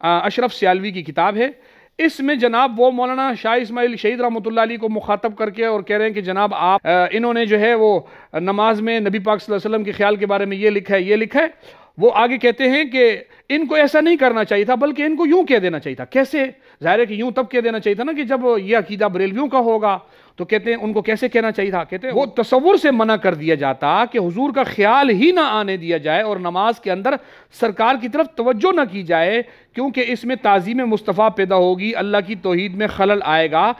اشرف سیالوی کی کتاب ہے. اس میں جناب وہ مولانا شاہ اسماعیل شہید رحمۃ اللہ علیہ کو مخاطب کر کے اور کہہ رہے ہیں کہ جناب آپ انہوں نے جو ہے وہ نماز میں نبی پاک صلی اللہ علیہ وسلم کے خیال کے بارے میں یہ لکھا ہے یہ لکھا ہے. وہ آگے کہتے ہیں کہ ان کو ایسا نہیں کرنا چاہیے تھا بلکہ ان کو یوں کہہ دینا چاہیے تھا. کیسے؟ ظاہر ہے کہ یوں تب کہہ دینا چاہیے تھا نا کہ جب یہ عقیدہ بریلویوں کا ہوگا. تو کہتے ہیں ان کو کیسے کہنا چاہیے تھا؟ کہتے ہیں وہ تصور سے منع کر دیا جاتا کہ حضور کا خیال ہی نہ آنے دیا جائے اور نماز کے اندر سرکار کی طرف توجہ نہ کی جائے کیونکہ اس میں تعظیم مصطفیٰ پیدا ہوگی، اللہ کی توحید میں خلل آئے گا.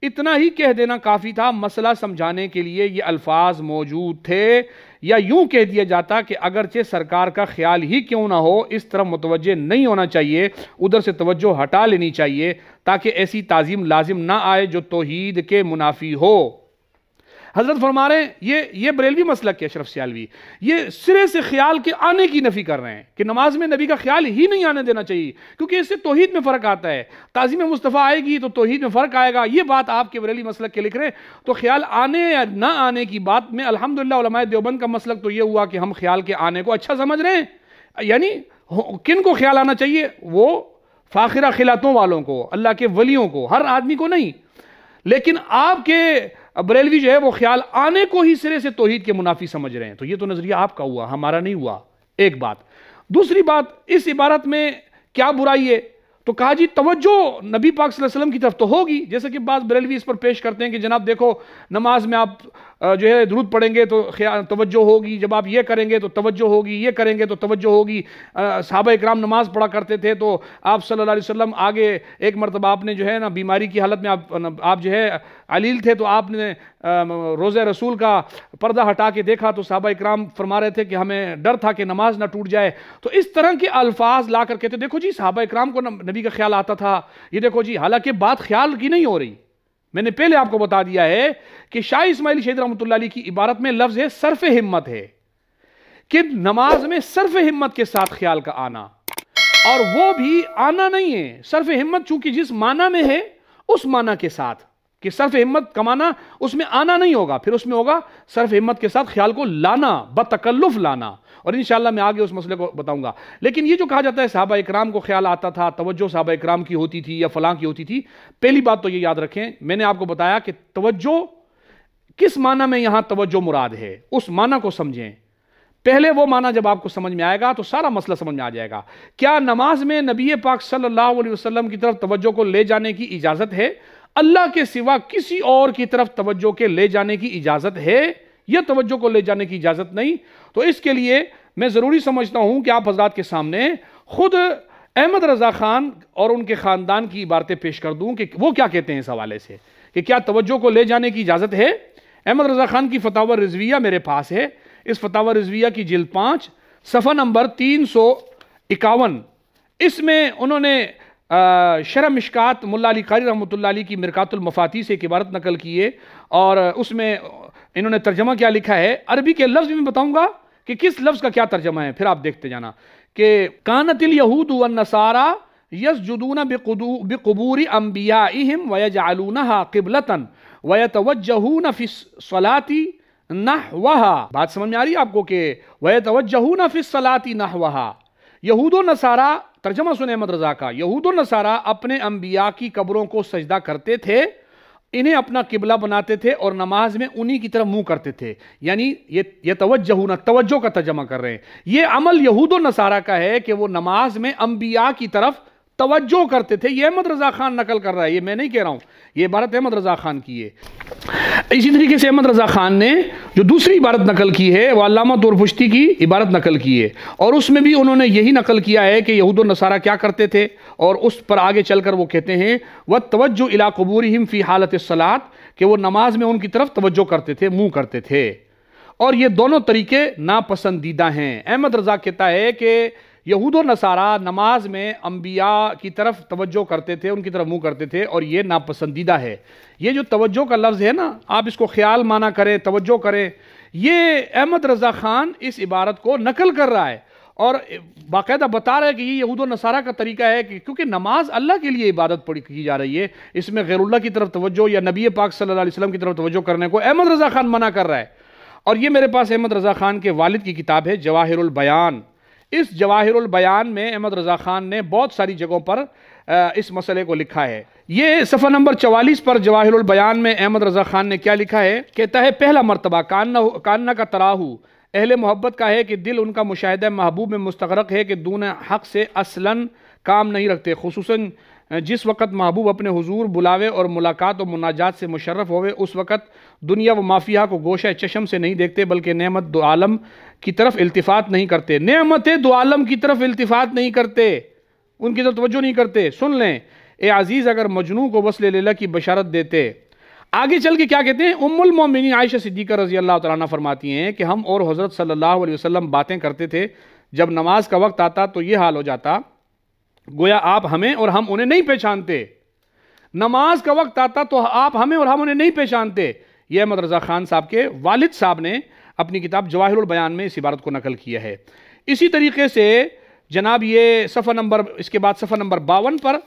اتنا ہی کہہ دینا کافی تھا. مسئلہ سمجھانے کے لیے یہ الفاظ موجود تھے. یا یوں کہہ دیا جاتا کہ اگرچہ سرکار کا خیال ہی کیوں نہ ہو اس طرف متوجہ نہیں ہونا چاہیے، ادھر سے توجہ ہٹا لینی چاہیے تاکہ ایسی تعظیم لازم نہ آئے جو توحید کے منافی ہو. حضرت فرما رہے ہیں یہ بریلوی مسلک کے اشرف سیالوی یہ سرے سے خیال کے آنے کی نفی کر رہے ہیں کہ نماز میں نبی کا خیال ہی نہیں آنے دینا چاہیے کیونکہ اس سے توحید میں فرق آتا ہے. تعظیم مصطفیٰ آئے گی تو توحید میں فرق آئے گا. یہ بات آپ کے بریلوی مسلک کے لکھ رہے ہیں. تو خیال آنے یا نہ آنے کی بات میں الحمدللہ علماء دیوبند کا مسلک تو یہ ہوا کہ ہم خیال کے آنے کو اچھا سمجھ رہے ہیں. یعنی کن کو خیال آنا چاہیے؟ وہ فاخرہ خلاتوں والوں کو، اللہ کے ولیوں کو، ہر آدمی کو نہیں. لیکن آپ کے بریلوی جو ہے وہ خیال آنے کو ہی سرے سے توحید کے منافی سمجھ رہے ہیں. تو یہ تو نظریہ آپ کا ہوا، ہمارا نہیں ہوا. ایک بات. دوسری بات، اس عبارت میں کیا برائی ہے؟ تو کہا جی توجہ نبی پاک صلی اللہ علیہ وسلم کی طرف تو ہوگی. جیسے کہ بعض بریلوی اس پر پیش کرتے ہیں کہ جناب دیکھو نماز میں آپ جو ہے درود پڑھیں گے تو توجہ ہوگی، جب آپ یہ کریں گے تو توجہ ہوگی، یہ کریں گے تو توجہ ہوگی. صحابہ اکرام نماز پڑھا کرتے تھے تو آپ صلی اللہ علیہ وسلم آگے ایک مرتبہ آپ نے جو ہے نا بیماری کی حالت میں آپ جو ہے علیل تھے تو آپ نے روزہ رسول کا پردہ ہٹا کے دیکھا تو صحابہ اکرام فرما رہے تھے کہ ہمیں ڈر تھا کہ نماز نہ ٹوٹ جائے. تو اس طرح کے الفاظ لا کر کہتے دیکھو جی صحابہ اکرام کو نبی کا خیال آتا تھا. یہ دیکھو جی حالانکہ بات خیال کی نہیں ہو رہی. میں نے پہلے آپ کو بتا دیا ہے کہ شاہ اسماعیل شہید رحمۃ اللہ علیہ کی عبارت میں لفظ ہے صرف ہمت ہے کہ نماز میں صرف ہمت کے ساتھ خیال کا آنا، اور وہ بھی آنا نہیں ہے. صرف ہمت چونکہ جس معنی میں ہے اس معنی کے ساتھ کہ صرف ہمت کا معنی اس میں آنا نہیں ہوگا، پھر اس میں ہوگا صرف ہمت کے ساتھ خیال کو لانا، بتکلف لانا. اور انشاءاللہ میں آگے اس مسئلے کو بتاؤں گا. لیکن یہ جو کہا جاتا ہے صحابہ اکرام کو خیال آتا تھا، توجہ صحابہ اکرام کی ہوتی تھی یا فلاں کی ہوتی تھی، پہلی بات تو یہ یاد رکھیں میں نے آپ کو بتایا کہ توجہ کس معنی میں یہاں توجہ مراد ہے اس معنی کو سمجھیں. پہلے وہ معنی جب آپ کو سمجھ میں آئے گا تو سارا مسئلہ سمجھ میں آ جائے گا. کیا نماز میں نبی پاک صلی اللہ علیہ وسلم کی طرف توجہ کو لے جانے کی اجازت ہے؟ اللہ کے سوا کسی اور کی طرف توجہ کے لے جانے کی اجازت ہے یا توجہ کو لے جانے کی اجازت نہیں؟ تو اس کے لیے میں ضروری سمجھتا ہوں کہ آپ حضرات کے سامنے خود احمد رضا خان اور ان کے خاندان کی عبارتیں پیش کر دوں کہ وہ کیا کہتے ہیں اس حوالے سے کہ کیا توجہ کو لے جانے کی اجازت ہے. احمد رضا خان کی فتاوی رضویہ میرے پاس ہے. اس فتاوی رضویہ کی جلد 5 صفحہ نمبر 351 اس میں انہوں نے شرح مشکات ملا علی قاری رحمۃ اللہ علیہ کی مرکات المفاتیح سے ایک عبارت نقل کی ہے اور اس میں انہوں نے ترجمہ کیا لکھا ہے. عربی کے لفظ میں بتاؤں گا کہ کس لفظ کا کیا ترجمہ ہے، پھر آپ دیکھتے جانا. کہ کانت الیہود والنصارى یسجدون بقبور انبیائہم ویجعلونہا قبلۃ ویتوجہون فی الصلاة نحوہا. بات سمجھ میں آ رہی ہے آپ کو کہ ویتوجہون فی الصلاة نحوہا. یہود و نصارہ، ترجمہ سنیں احمد رضا کا، یہود و نصارہ اپنے انبیاء کی قبروں کو سجدہ کرتے تھے، انہیں اپنا قبلہ بناتے تھے اور نماز میں انہی کی طرف منہ کرتے تھے. یعنی یہ توجہ کا ترجمہ کر رہے ہیں. یہ عمل یہود و نصارہ کا ہے کہ وہ نماز میں انبیاء کی طرف توجہ کرتے تھے. یہ احمد رضا خان نقل کر رہا ہے، یہ میں نہیں کہہ رہا ہوں، یہ عبارت احمد رضا خان کی ہے. اسی طریقے سے احمد رضا خان نے جو دوسری عبارت نقل کی ہے وہ علامہ طورپشتی کی عبارت نقل کی ہے اور اس میں بھی انہوں نے یہی نقل کیا ہے کہ یہود و نصارہ کیا کرتے تھے اور اس پر آگے چل کر وہ کہتے ہیں وَالتَّوَجُّ إِلَىٰ قُبُورِهِمْ فِي حَالَةِ الصَّلَاةِ کہ وہ نماز میں ان کی طرف توجہ کرتے تھے، منہ کرتے تھے. اور یہ دونوں طریقے ناپسندیدہ ہیں. احمد رضا کہتا ہے کہ یہود و نصارہ نماز میں انبیاء کی طرف توجہ کرتے تھے، ان کی طرف منہ کرتے تھے اور یہ ناپسندیدہ ہے. یہ جو توجہ کا لفظ ہے نا، آپ اس کو خیال مانا کریں، توجہ کریں، یہ احمد رضا خان اس عبارت کو نقل کر رہا ہے اور باقاعدہ بتا رہا ہے کہ یہ یہود و نصارہ کا طریقہ ہے کہ کیونکہ نماز اللہ کے لیے عبادت کی جا رہی ہے، اس میں غیر اللہ کی طرف توجہ یا نبی پاک صلی اللہ علیہ وسلم کی طرف توجہ کرنے کو احمد رضا خان منع کر رہا ہے. اور یہ میرے پاس احمد رضا خان کے والد کی کتاب ہے جواہر البیان. اس جواہر البیان میں احمد رضا خان نے بہت ساری جگہوں پر اس مسئلے کو لکھا ہے۔ یہ صفحہ نمبر 44 پر جواہر البیان میں احمد رضا خان نے کیا لکھا ہے؟ کہتا ہے پہلا مرتبہ کاننا کا تراہو، اہل محبت کا ہے کہ دل ان کا مشاہدہ محبوب میں مستغرق ہے کہ دون حق سے اصلاً کام نہیں رکھتے، خصوصاً جس وقت محبوب اپنے حضور بلاوے اور ملاقات و مناجات سے مشرف ہوئے، اس وقت دنیا و مافیہ کو گوشہ چشم سے نہیں دیکھتے بلکہ نعمت دو عالم کی طرف التفات نہیں کرتے، نعمت دو عالم کی طرف التفات نہیں کرتے، ان کی طرف توجہ نہیں کرتے۔ سن لیں اے عزیز، اگر مجنوں کو وصل لیلا کی بشارت دیتے۔ آگے چل کے کیا کہتے ہیں؟ ام المومنین عائشہ صدیقہ رضی اللہ تعالیٰ عنہ فرماتی ہیں کہ ہم اور حضرت صلی اللہ علیہ وسلم باتیں کرتے تھے، جب نماز کا وقت آتا تو یہ حال ہو جاتا گویا آپ ہمیں اور ہم انہیں نہیں پہچانتے۔ نماز کا وقت آتا تو آپ ہمیں اور ہم انہیں نہیں پہچانتے۔ یہ احمد رضا خان صاحب کے والد صاحب نے اپنی کتاب جواہر البیان میں اس عبارت کو نقل کیا ہے۔ اسی طریقے سے جناب یہ صفحہ نمبر، اس کے بعد صفحہ نمبر 52 پر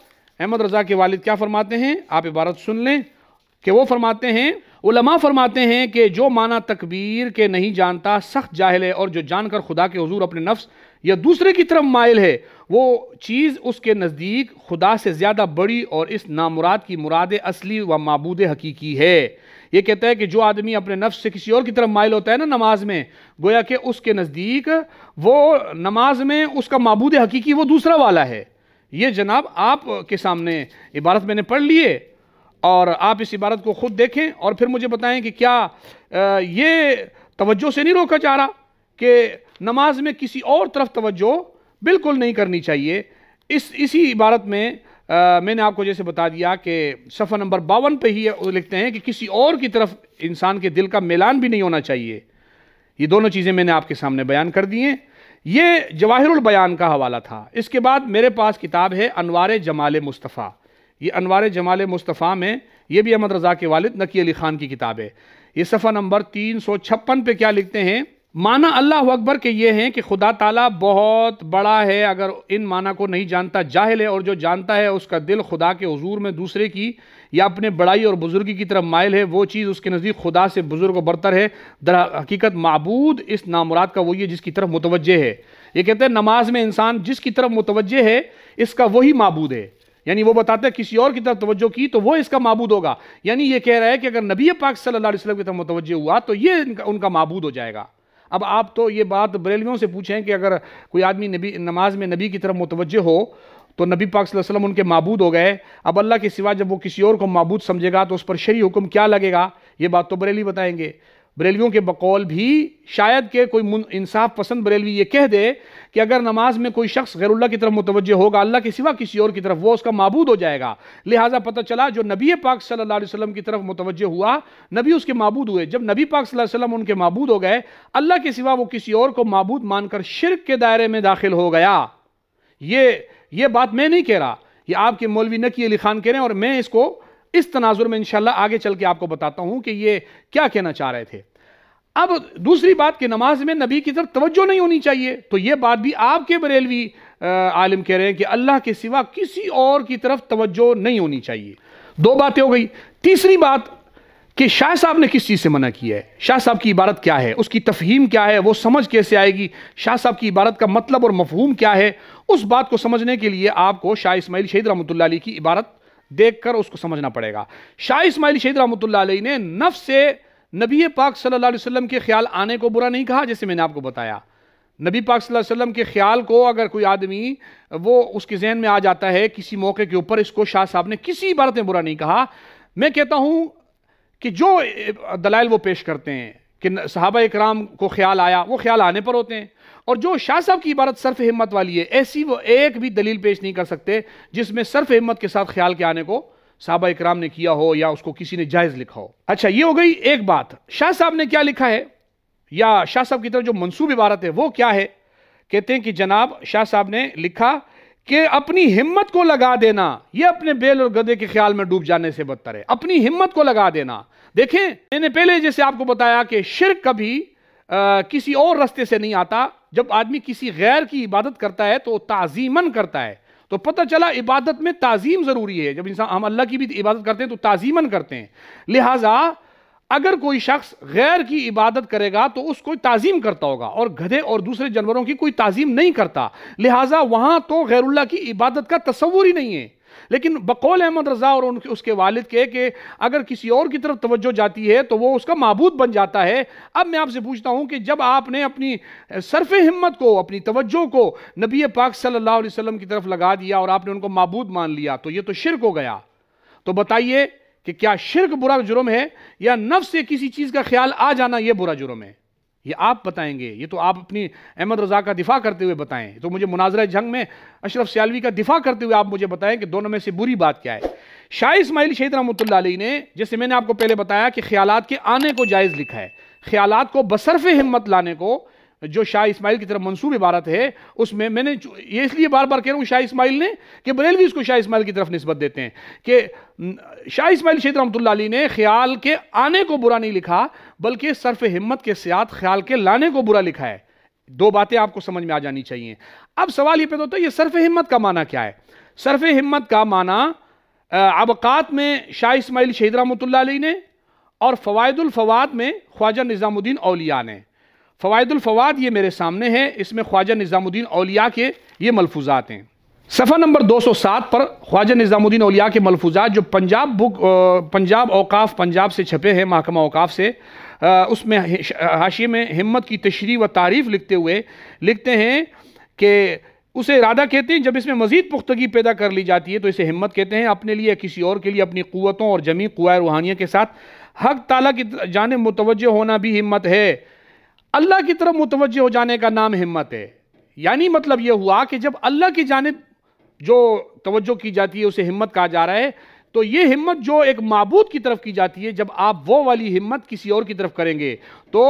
احمد رضا کے والد کیا فرماتے ہیں؟ آپ عبارت سن لیں کہ وہ فرماتے ہیں، علماء فرماتے ہیں کہ جو معنی تکبیر کے نہیں جانتا سخت جاہل ہے، اور جو جان کر خدا کے حضور اپنے نفس یا دوسرے کی طرف مائل ہے، وہ چیز اس کے نزدیک خدا سے زیادہ بڑی اور اس نامراد کی مراد اصلی و معبود حقیقی ہے۔ یہ کہتا ہے کہ جو آدمی اپنے نفس سے کسی اور کی طرف مائل ہوتا ہے نا نماز میں، گویا کہ اس کے نزدیک وہ نماز میں اس کا معبود حقیقی وہ دوسرا والا ہے۔ یہ جناب آپ کے سامنے عبارت میں نے پڑھ لیے، اور آپ اس عبارت کو خود دیکھیں اور پھر مجھے بتائیں کہ کیا یہ توجہ سے نہیں روکا جا رہا کہ نماز میں کسی اور طرف توجہ بالکل نہیں کرنی چاہیے۔ اسی عبارت میں میں نے آپ کو جیسے بتا دیا کہ صفحہ نمبر 52 پہ ہی لکھتے ہیں کہ کسی اور کی طرف انسان کے دل کا میلان بھی نہیں ہونا چاہیے۔ یہ دونوں چیزیں میں نے آپ کے سامنے بیان کر دی ہیں۔ یہ جواہر البیان کا حوالہ تھا۔ اس کے بعد میرے پاس کتاب ہے انوار جمال مصطفیٰ۔ یہ انوار جمال مصطفیٰ میں یہ بھی احمد رضا کے والد نقی علی خان کی کتاب ہے۔ یہ صفحہ نمبر 356 پہ کیا لکھتے ہیں؟ معنی اللہ اکبر کے یہ ہیں کہ خدا تعالیٰ بہت بڑا ہے، اگر ان معنی کو نہیں جانتا جاہل ہے، اور جو جانتا ہے اس کا دل خدا کے حضور میں دوسرے کی یا اپنے بڑائی اور بزرگی کی طرف مائل ہے، وہ چیز اس کے نزدیک خدا سے بزرگ و برتر ہے۔ در حقیقت معبود اس نامراد کا وہی ہے جس کی طرف متوجہ ہے۔ یہ کہتے ہیں نماز میں انسان جس کی طرف متوجہ ہے اس کا وہی معبود ہے، یعنی وہ بتاتے ہیں کسی اور کی طرف توجہ کی تو وہ اس کا معبود ہوگا، یعنی یہ کہہ رہا ہے کہ اگر نبی پاک صلی اللہ علیہ وسلم کی طرف متوجہ ہوا تو یہ ان کا معبود ہو جائے گا۔ اب آپ تو یہ بات بریلویوں سے پوچھیں کہ اگر کوئی آدمی نماز میں نبی کی طرف متوجہ ہو تو نبی پاک صلی اللہ علیہ وسلم ان کے معبود ہو گئے، اب اللہ کے سوا جب وہ کسی اور کو معبود سمجھے گا تو اس پر شرعی حکم کیا لگے گا؟ یہ بات تو بریلوی بتائیں گے۔ بریلویوں کے بقول بھی شاید کہ کوئی انصاف پسند بریلوی یہ کہہ دے کہ اگر نماز میں کوئی شخص غیر اللہ کی طرف متوجہ ہوگا اللہ کے سوا کسی اور کی طرف، وہ اس کا معبود ہو جائے گا۔ لہٰذا پتہ چلا جو نبی پاک صلی اللہ علیہ وسلم کی طرف متوجہ ہوا نبی اس کے معبود ہوئے، جب نبی پاک صلی اللہ علیہ وسلم ان کے معبود ہو گئے اللہ کے سوا وہ کسی اور کو معبود مان کر شرک کے دائرے میں داخل ہو گیا۔ یہ بات میں نہیں کہہ رہا، یہ آپ کے مولوی نقی علی خان کہہ رہے ہیں، اور میں اس کو اس تناظر میں انشاءاللہ آگے چل کے آپ کو بتاتا ہوں کہ یہ کیا کہنا چاہ رہے تھے۔ اب دوسری بات کہ نماز میں نبی کی طرف توجہ نہیں ہونی چاہیے، تو یہ بات بھی آپ کے بریلوی عالم کہہ رہے ہیں کہ اللہ کے سوا کسی اور کی طرف توجہ نہیں ہونی چاہیے۔ دو باتیں ہو گئی۔ تیسری بات کہ شاہ صاحب نے کس چیز سے منع کیا ہے، شاہ صاحب کی عبارت کیا ہے، اس کی تفہیم کیا ہے، وہ سمجھ کیسے آئے گی، شاہ صاحب کی عبارت کا مطلب اور مفہوم کیا ہے، اس بات کو سمجھنے کے لیے آپ کو شاہ اسماعیل شہید رحمۃ اللہ علیہ کی عبارت دیکھ کر اس کو سمجھنا پڑے گا۔ شاہ اسماعیل شہید رحمۃ اللہ علیہ نے نفس سے نبی پاک صلی اللہ علیہ وسلم کے خیال آنے کو برا نہیں کہا، جیسے میں نے آپ کو بتایا نبی پاک صلی اللہ علیہ وسلم کے خیال کو اگر کوئی آدمی وہ اس کے ذہن میں آ جاتا ہے کسی موقع کے اوپر، اس کو شاہ صاحب نے کسی عبارت میں برا نہیں کہا۔ میں کہتا ہوں کہ جو دلائل وہ پیش کرتے ہیں کہ صحابہ اکرام کو خیال آیا، وہ خیال آنے پر ہوتے ہیں، اور جو شاہ صاحب کی عبارت صرف ہمت والی ہے ایسی وہ ایک بھی دلیل پیش نہیں کر سکتے جس میں صرف ہمت کے ساتھ خیال کے آنے کو صحابہ اکرام نے کیا ہو یا اس کو کسی نے جائز لکھا ہو۔ اچھا یہ ہو گئی ایک بات۔ شاہ صاحب نے کیا لکھا ہے یا شاہ صاحب کی طرف جو منسوب عبارت ہے وہ کیا ہے؟ کہتے ہیں کہ جناب شاہ صاحب نے لکھا کہ اپنی ہمت کو لگا دینا یہ اپنے بیل اور گدھے کے خیال میں ڈوب جانے سے بدتر ہے۔ اپنی ہمت کو لگا دینا، دیکھیں میں نے پہلے جیسے آپ کو بتایا کہ شرک کبھی کسی اور رستے سے نہیں آتا۔ جب آدمی کسی غیر کی عبادت کرتا ہے تو تعظیماً کرتا ہے، تو پتہ چلا عبادت میں تعظیم ضروری ہے۔ جب انسان ہم اللہ کی بھی عبادت کرتے ہیں تو تعظیماً کرتے ہیں، لہٰذا اگر کوئی شخص غیر کی عبادت کرے گا تو اس کو تعظیم کرتا ہوگا، اور گدھے اور دوسرے جانوروں کی کوئی تعظیم نہیں کرتا، لہٰذا وہاں تو غیر اللہ کی عبادت کا تصور ہی نہیں ہے۔ لیکن بقول احمد رضا اور اس کے والد کے کہ اگر کسی اور کی طرف توجہ جاتی ہے تو وہ اس کا معبود بن جاتا ہے۔ اب میں آپ سے پوچھتا ہوں کہ جب آپ نے اپنی صرف ہمت کو، اپنی توجہ کو نبی پاک صلی اللہ علیہ وسلم کی طرف لگا دیا اور آپ نے ان کو معبود مان لیا تو یہ تو شرک ہو گیا۔ تو بتائیے کہ کیا شرک برا جرم ہے یا نفس سے کسی چیز کا خیال آ جانا یہ برا جرم ہے؟ یہ آپ بتائیں گے، یہ تو آپ اپنی احمد رضا کا دفاع کرتے ہوئے بتائیں۔ تو مجھے مناظرہ جنگ میں اشرف سیالوی کا دفاع کرتے ہوئے آپ مجھے بتائیں کہ دونوں میں سے بری بات کیا ہے۔ شاہ اسماعیل شہید رحمۃ اللہ علیہ نے، جیسے میں نے آپ کو پہلے بتایا کہ خیالات کے آنے کو جائز لکھا ہے، خیالات کو بصرف ہمت لانے کو جو شاہ اسماعیل کی طرف منسوب عبارت ہے، اس میں میں نے یہ اس لیے بار بار کہہ رہا ہوں شاہ اسماعیل نے کہ بریلوی اس کو شاہ اسماعیل کی طرف نسبت دیتے ہیں کہ شاہ اسماعیل شہید رحمۃ اللہ علیہ نے خیال کے آنے کو برا نہیں لکھا بلکہ صرف ہمت کے ساتھ خیال کے لانے کو برا لکھا ہے۔ دو باتیں آپ کو سمجھ میں آ جانی چاہیے۔ اب سوال یہ پیدا ہوتا ہے یہ صرف ہمت کا معنی کیا ہے؟ صرف ہمت کا معنی عبقات میں شاہ اسماعیل شہید رحمۃ اللہ علیہ نے اور فوائد الفواد میں خواجہ نظام الدین اولیاء نے۔ فوائد الفواد یہ میرے سامنے ہے، اس میں خواجہ نظام الدین اولیاء کے یہ ملفوظات ہیں۔ صفحہ نمبر 207 پر خواجہ نظام الدین اولیاء کے ملفوظات جو پنجاب اوقاف پنجاب سے چھپے ہیں، محکمہ اوقاف سے، اس میں حاشیے میں ہمت کی تشریح و تعریف لکھتے ہوئے لکھتے ہیں کہ اسے ارادہ کہتے ہیں جب اس میں مزید پختگی پیدا کر لی جاتی ہے تو اسے ہمت کہتے ہیں۔ اپنے لیے کسی اور کے لیے اپنی قوتوں اور جمیع قوائے روحانیہ کے ساتھ حق تعالیٰ کی جانب متوجہ ہونا بھی ہمت ہے۔ اللہ کی طرف متوجہ ہو جانے کا نام ہمت ہے۔ یعنی مطلب یہ ہوا کہ جب اللہ کی جانب جو توجہ کی جاتی ہے اسے ہمت کہا جا رہا ہے، تو یہ ہمت جو ایک معبود کی طرف کی جاتی ہے، جب آپ وہ والی ہمت کسی اور کی طرف کریں گے تو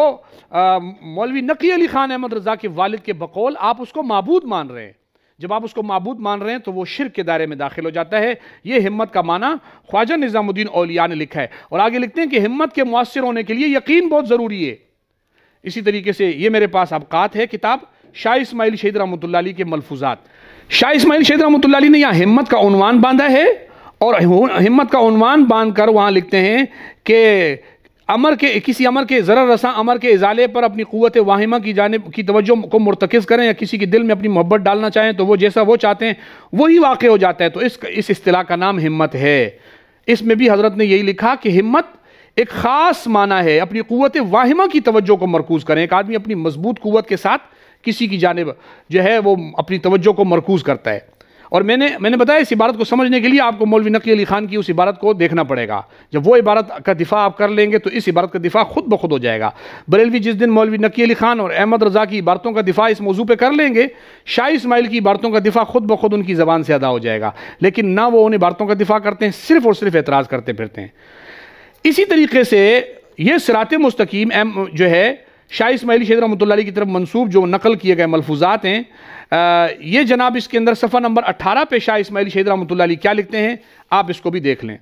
مولوی نقی علی خان احمد رضا کے والد کے بقول آپ اس کو معبود مان رہے ہیں۔ جب آپ اس کو معبود مان رہے ہیں تو وہ شرک کے دائرے میں داخل ہو جاتا ہے۔ یہ ہمت کا معنی خواجہ نظام الدین اولیاء نے لکھا ہے، اور آگے لکھتے ہیں کہ ہمت کے مؤثر ہونے کے لیے یقین بہت ضروری ہے۔ اسی طریقے سے یہ میرے پاس ابقات ہے کتاب شاہ اسماعیل شہید رحمۃ اللہ علیہ کے ملفوظات۔ شاہ اسماعیل شہید رحمۃ اللہ علیہ نے یہاں ہمت کا عنوان باندھا ہے، اور ہمت کا عنوان باندھ کر وہاں لکھتے ہیں کہ کسی امر کے ضرر رساں امر کے ازالے پر اپنی قوت واہمہ کی جانب کی توجہ کو مرتکز کریں، یا کسی کے دل میں اپنی محبت ڈالنا چاہیں تو وہ جیسا وہ چاہتے ہیں وہی واقع ہو جاتا ہے، تو اس اصطلاح کا نام ہمت ہے۔ اس میں بھی حضرت نے یہی لکھا کہ ہمت ایک خاص معنی ہے اپنی قوت واہمہ کی توجہ کو مرکوز کریں۔ ایک آدمی اپنی مضبوط قوت کے ساتھ کسی کی جانب جو ہے وہ اپنی توجہ کو مرکوز کرتا ہے۔ اور میں نے بتایا اس عبارت کو سمجھنے کے لیے آپ کو مولوی نقی علی خان کی اس عبارت کو دیکھنا پڑے گا۔ جب وہ عبارت کا دفاع آپ کر لیں گے تو اس عبارت کا دفاع خود بخود ہو جائے گا۔ بریلوی جس دن مولوی نقی علی خان اور احمد رضا کی عبارتوں کا دفاع اس موضوع پہ کر لیں گے، شاہ اسماعیل کی عبارتوں کا دفاع خود بخود ان کی زبان سے ادا ہو جائے گا، لیکن نہ وہ ان عبارتوں کا دفاع کرتے ہیں، صرف اور صرف اعتراض کرتے پھرتے ہیں۔ اسی طریقے سے یہ صراط مستقیم جو ہے شاہ اسماعیل شہید رحمۃ اللہ علیہ کی طرف منسوب جو نقل کیے گئے ملفوظات ہیں، یہ جناب اس کے اندر صفحہ نمبر 18 پہ شاہ اسماعیل شہید رحمۃ اللہ علیہ کیا لکھتے ہیں آپ اس کو بھی دیکھ لیں۔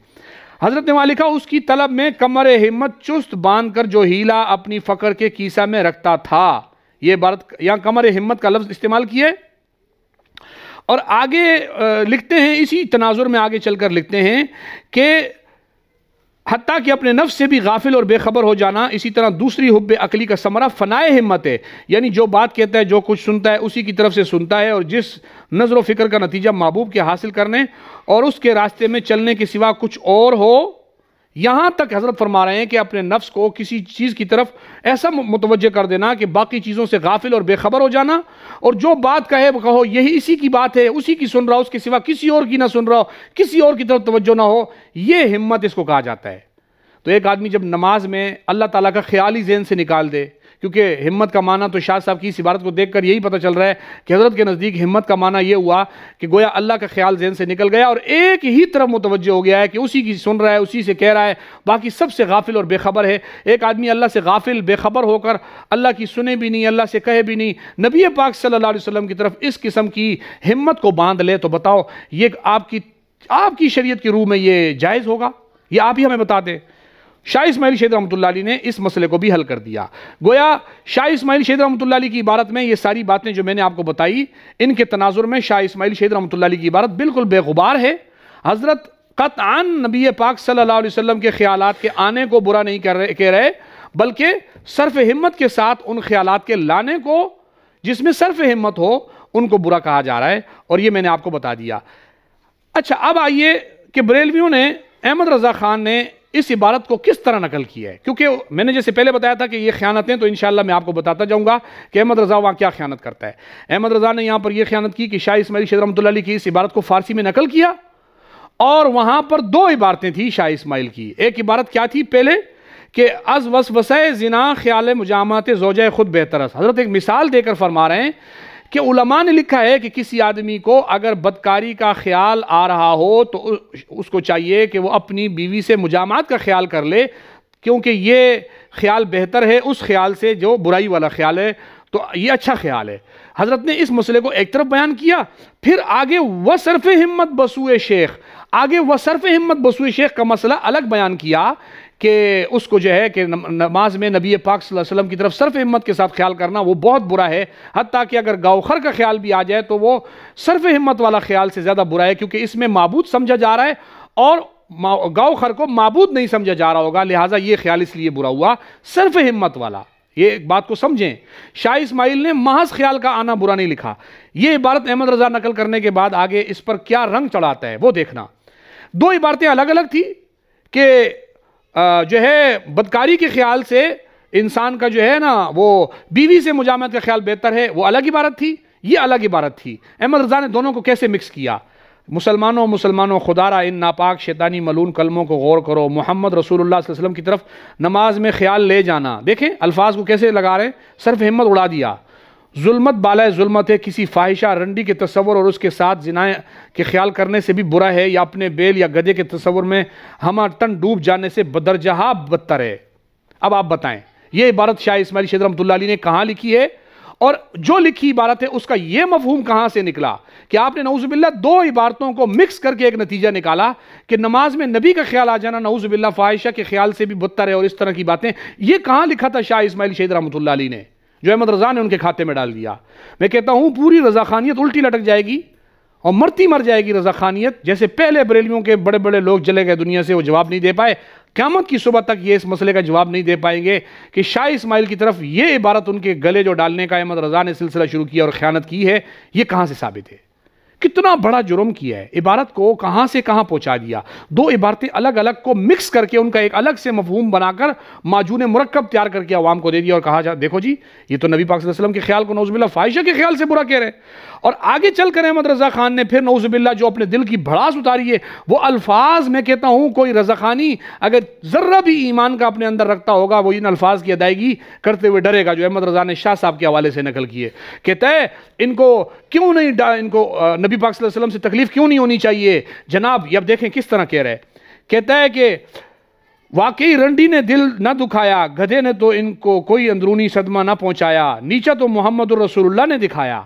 حضرت نے وہاں لکھا اس کی طلب میں کمر ہمت چست باندھ کر جو ہیلا اپنی فقر کے کیسہ میں رکھتا تھا، یہ عبارت یہاں کمر ہمت کا لفظ استعمال کیے، اور آگے لکھتے ہیں اسی تناظر میں آگے چل کر لکھتے ہیں کہ حتیٰ کہ اپنے نفس سے بھی غافل اور بے خبر ہو جانا، اسی طرح دوسری حب عقلی کا ثمرہ فنائے ہمت ہے، یعنی جو بات کہتا ہے جو کچھ سنتا ہے اسی کی طرف سے سنتا ہے، اور جس نظر و فکر کا نتیجہ محبوب کے حاصل کرنے اور اس کے راستے میں چلنے کے سوا کچھ اور ہو۔ یہاں تک حضرت فرما رہے ہیں کہ اپنے نفس کو کسی چیز کی طرف ایسا متوجہ کر دینا کہ باقی چیزوں سے غافل اور بے خبر ہو جانا، اور جو بات کہو یہی اسی کی بات ہے، اسی کی سن رہا ہو، اس کے سوا کسی اور کی نہ سن رہا ہو، کسی اور کی طرف توجہ نہ ہو، یہ ہمت اس کو کہا جاتا ہے۔ تو ایک آدمی جب نماز میں اللہ تعالیٰ کا خیال ہی ذہن سے نکال دے، کیونکہ ہمت کا معنی تو شاہ صاحب کی اس عبارت کو دیکھ کر یہی پتہ چل رہا ہے کہ حضرت کے نزدیک ہمت کا معنی یہ ہوا کہ گویا اللہ کا خیال ذہن سے نکل گیا اور ایک ہی طرف متوجہ ہو گیا ہے کہ اسی کی سن رہا ہے، اسی سے کہہ رہا ہے، باقی سب سے غافل اور بے خبر ہے۔ ایک آدمی اللہ سے غافل بے خبر ہو کر اللہ کی سنے بھی نہیں، اللہ سے کہے بھی نہیں، نبی پاک صلی اللہ علیہ وسلم کی طرف اس قسم کی ہمت کو باندھ لے، تو بتاؤ یہ آپ کی شریعت کی روح میں یہ جائز ہوگا؟ یہ آپ ہی ہمیں بتا دیں۔ شاہ اسماعیل شہید رحمۃ اللہ علیہ نے اس مسئلے کو بھی حل کر دیا۔ گویا شاہ اسماعیل شہید رحمۃ اللہ علیہ کی عبارت میں یہ ساری باتیں جو میں نے آپ کو بتائی، ان کے تناظر میں شاہ اسماعیل شہید رحمۃ اللہ علیہ کی عبارت بالکل بے غبار ہے۔ حضرت قطعاً نبی پاک صلی اللہ علیہ وسلم کے خیالات کے آنے کو برا نہیں کہہ رہے، بلکہ صرف ہمت کے ساتھ ان خیالات کے لانے کو، جس میں صرف ہمت ہو، ان کو برا کہا جا رہا ہے، اور یہ میں نے آپ کو بتا دیا۔ اچھا، اب آئیے کہ بریلویوں نے، احمد رضا خان نے اس عبارت کو کس طرح نقل کیا ہے، کیونکہ میں نے جیسے پہلے بتایا تھا کہ یہ خیانتیں، تو انشاءاللہ میں آپ کو بتاتا جاؤں گا کہ احمد رضا وہاں کیا خیانت کرتا ہے۔ احمد رضا نے یہاں پر یہ خیانت کی کہ شاہ اسماعیل شیخ رحمۃ اللہ علیہ کی اس عبارت کو فارسی میں نقل کیا، اور وہاں پر دو عبارتیں تھیں شاہ اسماعیل کی۔ ایک عبارت کیا تھی پہلے کہ از وسوسہ زنا خیال مجامعت زوجہ خود بہتر است۔ حضرت ایک مثال دے کر فرما رہے ہیں کہ علماء نے لکھا ہے کہ کسی آدمی کو اگر بدکاری کا خیال آ رہا ہو تو اس کو چاہیے کہ وہ اپنی بیوی سے مجامعت کا خیال کر لے، کیونکہ یہ خیال بہتر ہے اس خیال سے جو برائی والا خیال ہے، تو یہ اچھا خیال ہے۔ حضرت نے اس مسئلے کو ایک طرف بیان کیا، پھر آگے وصرف ہمت بسوئے شیخ، آگے وصرف ہمت بسوئے شیخ کا مسئلہ الگ بیان کیا کہ اس کو جو ہے کہ نماز میں نبی پاک صلی اللہ علیہ وسلم کی طرف صرف ہمت کے ساتھ خیال کرنا وہ بہت برا ہے، حتیٰ کہ اگر گوخر کا خیال بھی آ جائے تو وہ صرف ہمت والا خیال سے زیادہ برا ہے، کیونکہ اس میں معبود سمجھا جا رہا ہے اور گوخر کو معبود نہیں سمجھا جا رہا ہوگا، لہٰذا یہ خیال اس لیے برا ہوا صرف ہمت والا۔ یہ ایک بات کو سمجھیں، شاہ اسماعیل نے محض خیال کا آنا برا نہیں لکھا۔ یہ عبارت احمد رضا نقل کرنے کے بعد آگے اس پر کیا رنگ چڑھاتا ہے وہ دیکھنا۔ دو عبارتیں الگ الگ تھی کہ جو ہے بدکاری کے خیال سے انسان کا جو ہے نا وہ بیوی سے مجامعت کا خیال بہتر ہے، وہ الگ عبارت تھی، یہ الگ عبارت تھی۔ احمد رضا نے دونوں کو کیسے مکس کیا؟ مسلمانوں خدا را ان ناپاک شیطانی ملعون کلموں کو غور کرو، محمد رسول اللہ صلی اللہ علیہ وسلم کی طرف نماز میں خیال لے جانا۔ دیکھیں الفاظ کو کیسے لگا رہے ہیں، صرف ہمت اڑا دیا۔ ظلمت بالائے ظلمت ہے، کسی فاحشہ رنڈی کے تصور اور اس کے ساتھ زنا کے خیال کرنے سے بھی برا ہے، یا اپنے بیل یا گدھے کے تصور میں ہمہ تن ڈوب جانے سے بدرجہ بدتر ہے۔ اب آپ بتائیں یہ عبارت شاہ اسماعیل شیخ رحمۃ اللہ علیہ نے کہاں لکھی ہے، اور جو لکھی عبارت ہے اس کا یہ مفہوم کہاں سے نکلا کہ آپ نے نعوذ باللہ دو عبارتوں کو مکس کر کے ایک نتیجہ نکالا کہ نماز میں نبی کا خیال آ جانا نعوذ باللہ فاحشہ کے خیال سے بھی بدتر ہے، اور اس طرح کی باتیں یہ کہاں لکھا تھا شاہ اسماعیل شیخ رحمۃ اللہ علیہ نے، جو احمد رضا نے ان کے کھاتے میں ڈال دیا۔ میں کہتا ہوں پوری رضا خانیت الٹی لٹک جائے گی اور مرتی مر جائے گی رضا خانیت، جیسے پہلے بریلویوں کے بڑے بڑے لوگ چلے گئے دنیا سے، وہ جواب نہیں دے پائے، قیامت کی صبح تک یہ اس مسئلے کا جواب نہیں دے پائیں گے کہ شاہ اسماعیل کی طرف یہ عبارت ان کے گلے جو ڈالنے کا احمد رضا نے سلسلہ شروع کیا اور خیانت کی ہے، یہ کہاں سے ثابت ہے؟ کتنا بڑا جرم کیا ہے، عبارت کو کہاں سے کہاں پہنچا دیا، دو عبارتیں الگ الگ کو مکس کر کے ان کا ایک الگ سے مفہوم بنا کر معجون مرکب تیار کر کے عوام کو دے دیا اور کہا جا دیکھو جی یہ تو نبی پاک صلی اللہ علیہ وسلم کے خیال کو نعوذ باللہ فاحشہ کے خیال سے برا کہہ رہے ہیں۔ اور آگے چل کر احمد رضا خان نے پھر نعوذ باللہ جو اپنے دل کی بھڑاس اتاری ہے، وہ الفاظ میں کہتا ہوں کوئی رضا خانی اگر ذرہ بھی ایمان کا اپنے اندر رکھتا ہوگا وہ ان الفاظ کی ادائیگی کرتے ہوئے ڈرے گا جو احمد رضا نے شاہ صاحب کے حوالے سے نقل کیے۔ کہتا ہے ان کو کیوں نہیں، ان کو نبی پاک صلی اللہ علیہ وسلم سے تکلیف کیوں نہیں ہونی چاہیے جناب؟ یہ اب دیکھیں کس طرح کہہ رہے، کہتا ہے کہ واقعی رنڈی نے دل نہ دکھایا، گدھے نے تو ان کو کوئی اندرونی صدمہ نہ پہنچایا، نیچا تو محمد الرسول اللہ نے دکھایا۔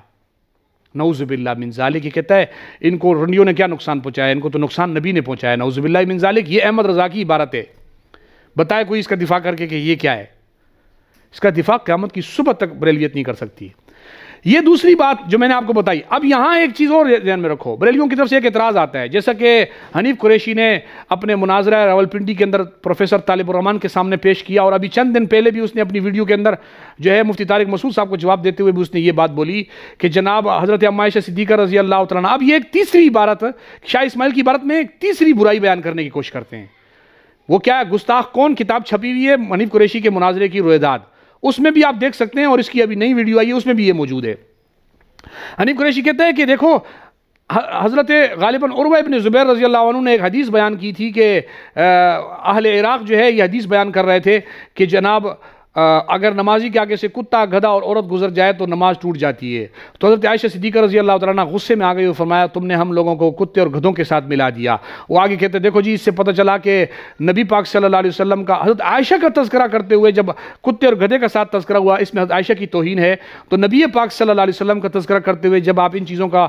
نعوذ باللہ من ذالک، یہ کہتا ہے ان کو رنڈیوں نے کیا نقصان پہنچایا، ان کو تو نقصان نبی نے پہنچایا، نعوذ باللہ من ذالک۔ یہ احمد رضا کی عبارت ہے، بتائے کوئی اس کا دفاع کر کے کہ یہ کیا ہے؟ اس کا دفاع قیامت کی صبح تک بریلویت نہیں کر سکتی۔ یہ دوسری بات جو میں نے آپ کو بتائی۔ اب یہاں ایک چیز اور ذہن میں رکھو، بریلویوں کی طرف سے ایک اعتراض آتا ہے، جیسا کہ حنیف قریشی نے اپنے مناظرہ راولپنڈی کے اندر پروفیسر طالب الرحمان کے سامنے پیش کیا، اور ابھی چند دن پہلے بھی اس نے اپنی ویڈیو کے اندر جو ہے مفتی طارق مسعود صاحب کو جواب دیتے ہوئے بھی اس نے یہ بات بولی کہ جناب حضرت ام عائشہ صدیقہ رضی اللہ تعالیٰ عنہا۔ اب یہ ایک تیسری عبارت شاہ اسماعیل کی عبارت میں ایک تیسری برائی بیان کرنے کی کوشش کرتے ہیں، وہ کیا ہے؟ گستاخ کون کتاب چھپی ہوئی ہے حنیف قریشی کے مناظرے کی رویداد، اس میں بھی آپ دیکھ سکتے ہیں، اور اس کی ابھی نئی ویڈیو آئی ہے اس میں بھی یہ موجود ہے۔ حنیف قریشی کہتا ہے کہ دیکھو حضرت غالباً عروہ ابن زبیر رضی اللہ عنہ نے ایک حدیث بیان کی تھی کہ اہل عراق جو ہے یہ حدیث بیان کر رہے تھے کہ جناب اگر نمازی کے آگے سے کتا، گدھا اور عورت گزر جائے تو نماز ٹوٹ جاتی ہے۔ تو حضرت عائشہ صدیقہ رضی اللہ تعالیٰ عنہ غصے میں آ گئی اور فرمایا تم نے ہم لوگوں کو کتے اور گدھوں کے ساتھ ملا دیا۔ وہ آگے کہتے دیکھو جی اس سے پتہ چلا کہ نبی پاک صلی اللہ علیہ وسلم کا حضرت عائشہ کا تذکرہ کرتے ہوئے جب کتے اور گدھے کا ساتھ تذکرہ ہوا اس میں حضرت عائشہ کی توہین ہے، تو نبی پاک صلی اللہ علیہ وسلم کا تذکرہ کرتے ہوئے جب آپ ان چیزوں کا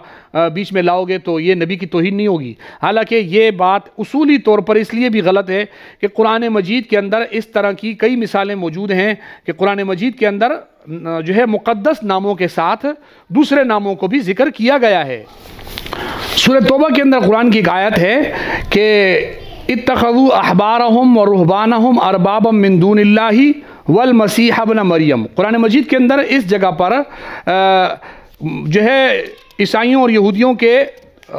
بیچ میں لاؤ گے تو یہ نبی کی توہین نہیں ہوگی۔ حالانکہ یہ بات اصولی طور پر اس لیے بھی غلط ہے کہ قرآن مجید کے اندر اس طرح کی کئی مثالیں موجود ہیں کہ قرآن مجید کے اندر جو ہے مقدس ناموں کے ساتھ دوسرے ناموں کو بھی ذکر کیا گیا ہے۔ سورہ توبہ کے اندر قرآن کی ایک آیت ہے کہ اتخذوا احبارہم ورہبانہم اربابا من دون اللہ والمسیح ابن مریم۔ قرآن مجید کے اندر اس جگہ پر جو ہے عیسائیوں اور یہودیوں کے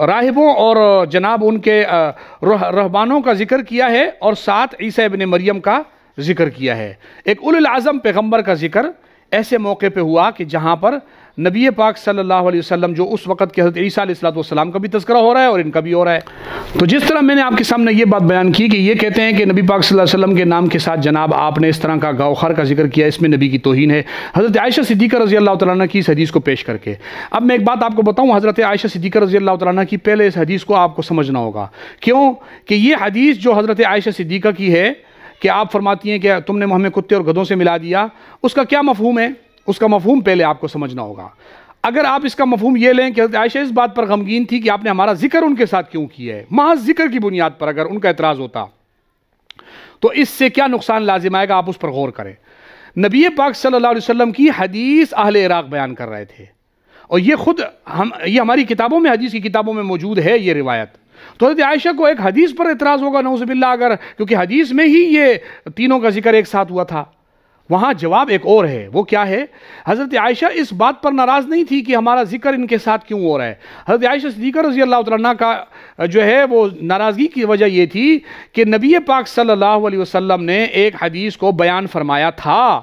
راہبوں اور جناب ان کے رہبانوں کا ذکر کیا ہے، اور ساتھ عیسیٰ ابن مریم کا ذکر کیا ہے۔ ایک اولو العزم پیغمبر کا ذکر ایسے موقع پہ ہوا کہ جہاں پر نبی پاک صلی اللہ علیہ وسلم جو اس وقت کے حضرت عیسیٰ علیہ السلام کا بھی تذکرہ ہو رہا ہے اور ان کا بھی ہو رہا ہے۔ تو جس طرح میں نے آپ کے سامنے یہ بات بیان کی کہ یہ کہتے ہیں کہ نبی پاک صلی اللہ علیہ وسلم کے نام کے ساتھ جناب آپ نے اس طرح کا گوہر کا ذکر کیا، اس میں نبی کی توہین ہے، حضرت عائشہ صدیقہ رضی اللہ تعالیٰ عنہ کی اس حدیث کو پیش کر کے۔ اب میں ایک بات آپ کو بتاؤں، حضرت عائشہ صدیقہ رضی اللہ تعالیٰ عنہ کی پہلے اس حدیث کو آپ کو سمجھنا ہوگا۔ کیوں کہ یہ حدیث جو حضرت عائشہ صدیقہ کی ہے کہ آپ فرماتی ہیں کہ تم نے ہمیں کتے اور گدھوں سے ملا دیا، اس کا کیا مفہوم ہے؟ اس کا مفہوم پہلے آپ کو سمجھنا ہوگا۔ اگر آپ اس کا مفہوم یہ لیں کہ حضرت عائشہ اس بات پر غمگین تھی کہ آپ نے ہمارا ذکر ان کے ساتھ کیوں کیا ہے، محض ذکر کی بنیاد پر اگر ان کا اعتراض ہوتا تو اس سے کیا نقصان لازم آئے گا، آپ اس پر غور کریں۔ نبی پاک صلی اللہ علیہ وسلم کی حدیث اہل عراق بیان کر رہے تھے، اور یہ خود یہ ہماری کتابوں میں، حدیث کی کتابوں میں موجود ہے یہ روایت۔ تو حضرت عائشہ کو ایک حدیث پر اعتراض ہوگا نعوذ باللہ، اگر کیونکہ حدیث میں ہی یہ تینوں کا ذکر ایک ساتھ ہوا تھا۔ وہاں جواب ایک اور ہے، وہ کیا ہے؟ حضرت عائشہ اس بات پر ناراض نہیں تھی کہ ہمارا ذکر ان کے ساتھ کیوں ہو رہا ہے۔ حضرت عائشہ صدیقہ رضی اللہ تعالیٰ عنہ کا جو ہے وہ ناراضگی کی وجہ یہ تھی کہ نبی پاک صلی اللہ علیہ وسلم نے ایک حدیث کو بیان فرمایا تھا،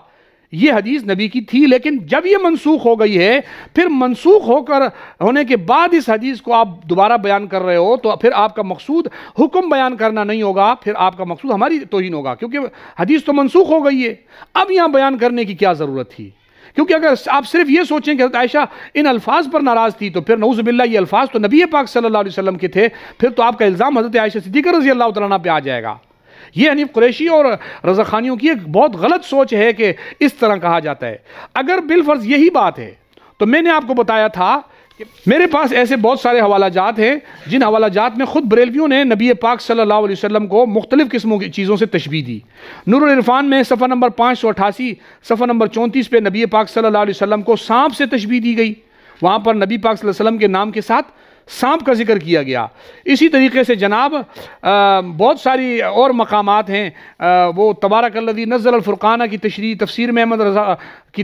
یہ حدیث نبی کی تھی، لیکن جب یہ منسوخ ہو گئی ہے، پھر منسوخ ہونے کے بعد اس حدیث کو آپ دوبارہ بیان کر رہے ہو، تو پھر آپ کا مقصود حکم بیان کرنا نہیں ہوگا، پھر آپ کا مقصود ہماری توہین ہوگا، کیونکہ حدیث تو منسوخ ہو گئی ہے۔ اب یہاں بیان کرنے کی کیا ضرورت تھی؟ کیونکہ اگر آپ صرف یہ سوچیں کہ حضرت عائشہ ان الفاظ پر ناراض تھی، تو پھر نعوذ باللہ یہ الفاظ تو نبی پاک صلی اللہ علیہ وسلم کے تھے، پھر تو آپ کا الزام حضرت عائشہ صدیقہ رضی اللہ تعالیٰ عنہ پہ آ جائے گا۔ یہ حنیف قریشی اور رضا خانیوں کی ایک بہت غلط سوچ ہے کہ اس طرح کہا جاتا ہے۔ اگر بالفرض یہی بات ہے تو میں نے آپ کو بتایا تھا کہ میرے پاس ایسے بہت سارے حوالہ جات ہیں جن حوالہ جات میں خود بریلویوں نے نبی پاک صلی اللہ علیہ وسلم کو مختلف قسموں کی چیزوں سے تشبیہ دی۔ نور العرفان میں صفحہ نمبر 588 صفحہ نمبر 34 پہ نبی پاک صلی اللہ علیہ وسلم کو سانپ سے تشبیہ دی گئی، وہاں پر نبی پاک صلی اللہ علیہ وسلم کے نام کے ساتھ سانپ کا ذکر کیا گیا۔ اسی طریقے سے جناب بہت ساری اور مقامات ہیں، وہ تبارک الذی نزل الفرقانہ کی تشریح تفسیر میں احمد رضا کی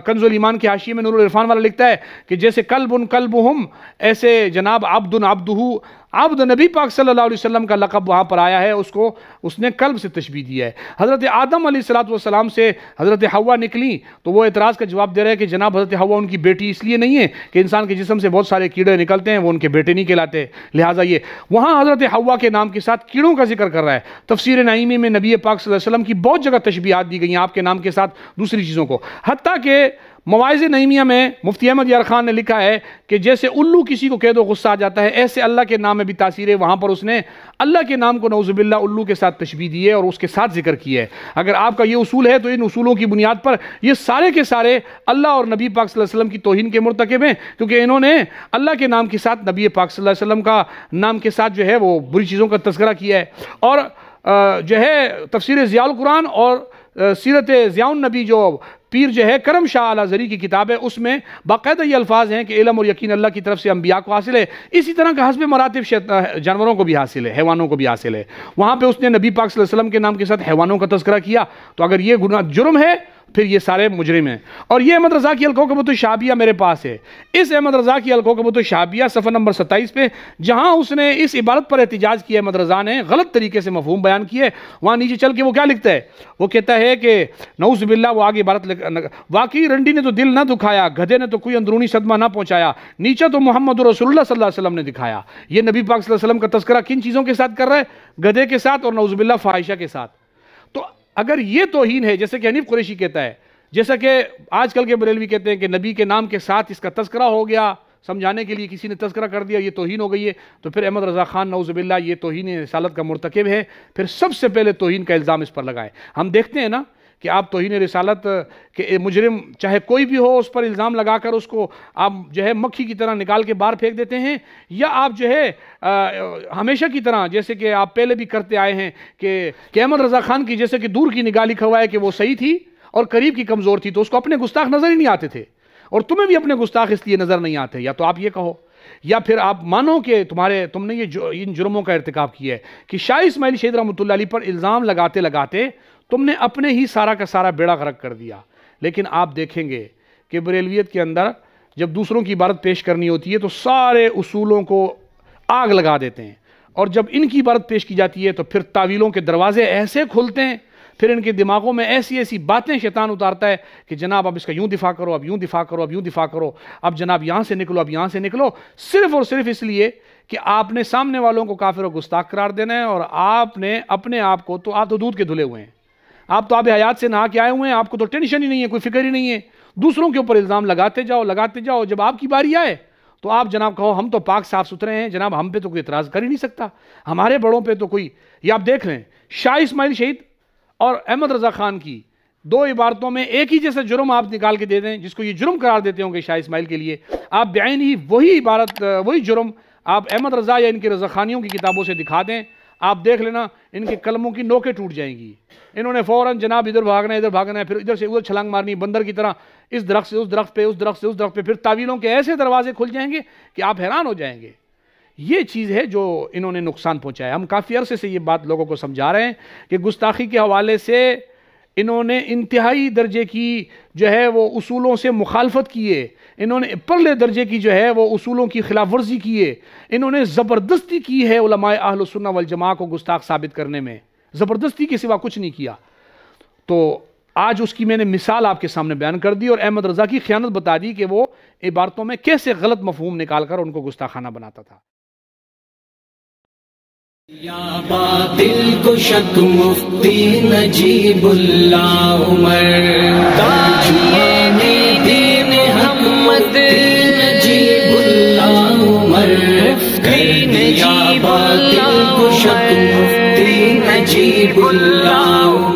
کنز الایمان کے حاشیے میں نور العرفان والا لکھتا ہے کہ جیسے کلبہم، ایسے جناب عبدہ، عبد نبی پاک صلی اللہ علیہ وسلم کا لقب وہاں پر آیا ہے، اس نے کلب سے تشبیہ دیا ہے۔ حضرت آدم علیہ السلام سے حضرت حوا نکلی تو وہ اعتراض کا جواب دے رہے ہیں کہ جناب حضرت حوا ان کی بیٹی اس لیے نہیں ہے کہ انسان کے جسم سے بہت سارے کیڑے نکلتے ہیں، وہ ان کے بیٹے نہیں کہلاتے، لہٰذا یہ وہاں حضرت حوا کے نام کے ساتھ کیڑوں کا ذکر کر رہا ہے۔ تفسیر نعیمی میں نبی پاک صلی اللہ علیہ وسلم کی بہت جگہ تشبیہات دی گئی ہیں آپ کے نام کے ساتھ دوسری چیزوں کو، حتیٰ کہ مواعظ نعیمیہ میں مفتی احمد یار خان نے لکھا ہے کہ جیسے الو کسی کو کہہ دو غصہ آ جاتا ہے، ایسے اللہ کے نام میں بھی تاثیر ہے، وہاں پر اس نے اللہ کے نام کو نعوذ باللہ الو کے ساتھ تشبیہ دی ہے اور اس کے ساتھ ذکر کیا ہے۔ اگر آپ کا یہ اصول ہے تو ان اصولوں کی بنیاد پر یہ سارے کے سارے اللہ اور نبی پاک صلی اللہ علیہ وسلم کی توہین کے مرتکب ہیں، کیونکہ انہوں نے اللہ کے نام کے ساتھ نبی پاک صلی اللہ علیہ وسلم کا نام کے ساتھ جو ہے وہ بری چیزوں کا تذکرہ کیا ہے۔ اور جو ہے تفسیر ضیاء القرآن اور سیرت ضیاء النبی جو پیر جو ہے کرم شاہ اعلیٰ زری کی کتاب ہے، اس میں باقاعدہ یہ الفاظ ہیں کہ علم اور یقین اللہ کی طرف سے انبیاء کو حاصل ہے، اسی طرح کا حسب مراتب جانوروں کو بھی حاصل ہے، حیوانوں کو بھی حاصل ہے۔ وہاں پہ اس نے نبی پاک صلی اللہ علیہ وسلم کے نام کے ساتھ حیوانوں کا تذکرہ کیا، تو اگر یہ گناہ جرم ہے پھر یہ سارے مجرم ہیں۔ اور یہ احمد رضا کی الکوکبۃ الشعبیہ میرے پاس ہے، اس احمد رضا کی الکوکبۃ الشعبیہ صفحہ نمبر 27 پہ جہاں اس نے اس عبارت پر احتجاج کیا، احمد رضا نے غلط طریقے سے مفہوم بیان کیا ہے، وہاں نیچے چل کے وہ کیا لکھتا ہے؟ وہ کہتا ہے کہ نعوذ باللہ، وہ آگے عبارت واقعی رنڈی نے تو دل نہ دکھایا، گدھے نے تو کوئی اندرونی صدمہ نہ پہنچایا، نیچا تو محمد رسول اللہ صلی اللہ علیہ وسلم نے دکھایا۔ یہ نبی پاک صلی اللہ علیہ وسلم کا تذکرہ کن چیزوں کے ساتھ کر رہا ہے؟ گدھے کے ساتھ اور نعوذ باللہ فاحشہ کے ساتھ۔ تو اگر یہ توہین ہے، جیسے کہ حنیف قریشی کہتا ہے، جیسا کہ آج کل کے بریلوی کہتے ہیں کہ نبی کے نام کے ساتھ اس کا تذکرہ ہو گیا، سمجھانے کے لیے کسی نے تذکرہ کر دیا، یہ توہین ہو گئی ہے، تو پھر احمد رضا خان نعوذ باللہ یہ توہین رسالت کا مرتکب ہے، پھر سب سے پہلے توہین کا الزام اس پر لگائے۔ ہم دیکھتے ہیں نا کہ آپ توہین رسالت کے مجرم چاہے کوئی بھی ہو، اس پر الزام لگا کر اس کو آپ جو ہے مکھی کی طرح نکال کے باہر پھینک دیتے ہیں، یا آپ جو ہے ہمیشہ کی طرح جیسے کہ آپ پہلے بھی کرتے آئے ہیں کہ احمد رضا خان کی جیسے کہ دور کی نگاہ لکھا ہوا ہے کہ وہ صحیح تھی، اور قریب کی کمزور تھی تو اس کو اپنے گستاخ نظر ہی نہیں آتے تھے، اور تمہیں بھی اپنے گستاخ اس لیے نظر نہیں آتے. یا تو آپ یہ کہو، یا پھر آپ مانو کہ تم نے ان جرموں کا ارتکاب کیا ہے کہ شاہ اسماعیل شہید رحمۃ اللہ علیہ پر الزام لگاتے لگاتے تم نے اپنے ہی سارا کا سارا بیڑا غرق کر دیا. لیکن آپ دیکھیں گے کہ بریلویت کے اندر جب دوسروں کی عبارت پیش کرنی ہوتی ہے تو سارے اصولوں کو آگ لگا دیتے ہیں، اور جب ان کی عبارت پیش کی جاتی ہے تو پھر تعویلوں کے دروازے ایسے کھلتے ہیں، پھر ان کے دماغوں میں ایسی ایسی باتیں شیطان اتارتا ہے کہ جناب اب اس کا یوں دفاع کرو، اب یوں دفاع کرو، اب یوں دفاع کرو، اب جناب یہاں سے نکلو، اب یہاں سے نکلو، صرف اور صرف اس لیے کہ آپ نے سامنے والوں کو کافر و گستاخ قرار دینا ہے، اور آپ نے اپنے آپ کو آپ تو دودھ کے دھلے ہوئے ہیں، آپ تو آب حیات سے نہا کے آئے ہوئے ہیں، آپ کو تو ٹینشن ہی نہیں ہے، کوئی فکر ہی نہیں ہے. دوسروں کے اوپر الزام لگاتے جاؤ، جب آپ کی باری آئے تو آپ جناب کہو ہم تو پاک صاف ستھرے ہیں، جناب ہم پہ تو کوئی اعتراض کر ہی نہیں سکتا، ہمارے بڑوں پہ تو کوئی. یہ آپ دیکھ لیں شاہ اسماعیل شہید اور احمد رضا خان کی دو عبارتوں میں ایک ہی جیسا جرم آپ نکال کے دے دیں، جس کو یہ جرم قرار دیتے ہوں گے شاہ اسماعیل کے لیے، آپ بعین ہی وہی عبارت وہی جرم آپ احمد رضا یا ان کے رضا خانیوں کی کتابوں سے دکھا دیں، آپ دیکھ لینا ان کے قلموں کی نوکیں ٹوٹ جائیں گی. انہوں نے فوراً جناب ادھر بھاگنا ہے، پھر ادھر سے ادھر چھلانگ مارنی بندر کی طرح، اس درخت سے اس درخت پہ، اس درخت سے اس درخت پہ، پھر تعویلوں کے ایسے دروازے کھل جائیں گے کہ آپ حیران ہو جائیں گے. یہ چیز ہے جو انہوں نے نقصان پہنچایا. ہم کافی عرصے سے یہ بات لوگوں کو سمجھا رہے ہیں کہ گستاخی کے حوالے سے انہوں نے انتہائی درجے کی جو ہے وہ اصولوں سے مخالفت کی ہے، انہوں نے پرلے درجے کی جو ہے وہ اصولوں کی خلاف ورزی کی ہے، انہوں نے زبردستی کی ہے علماء اہل السنہ والجماعہ کو گستاخ ثابت کرنے میں، زبردستی کے سوا کچھ نہیں کیا. تو آج اس کی میں نے مثال آپ کے سامنے بیان کر دی، اور احمد رضا کی خیانت بتا دی کہ وہ عبارتوں میں کیسے غلط مفہوم نکال کر ان کو گستاخانہ بناتا تھا. یا باطل کو شک مفتی نجیب اللہ عمر، تاجیے دین حق مفتی نجیب اللہ عمر، یا باطل کو شک مفتی نجیب اللہ عمر.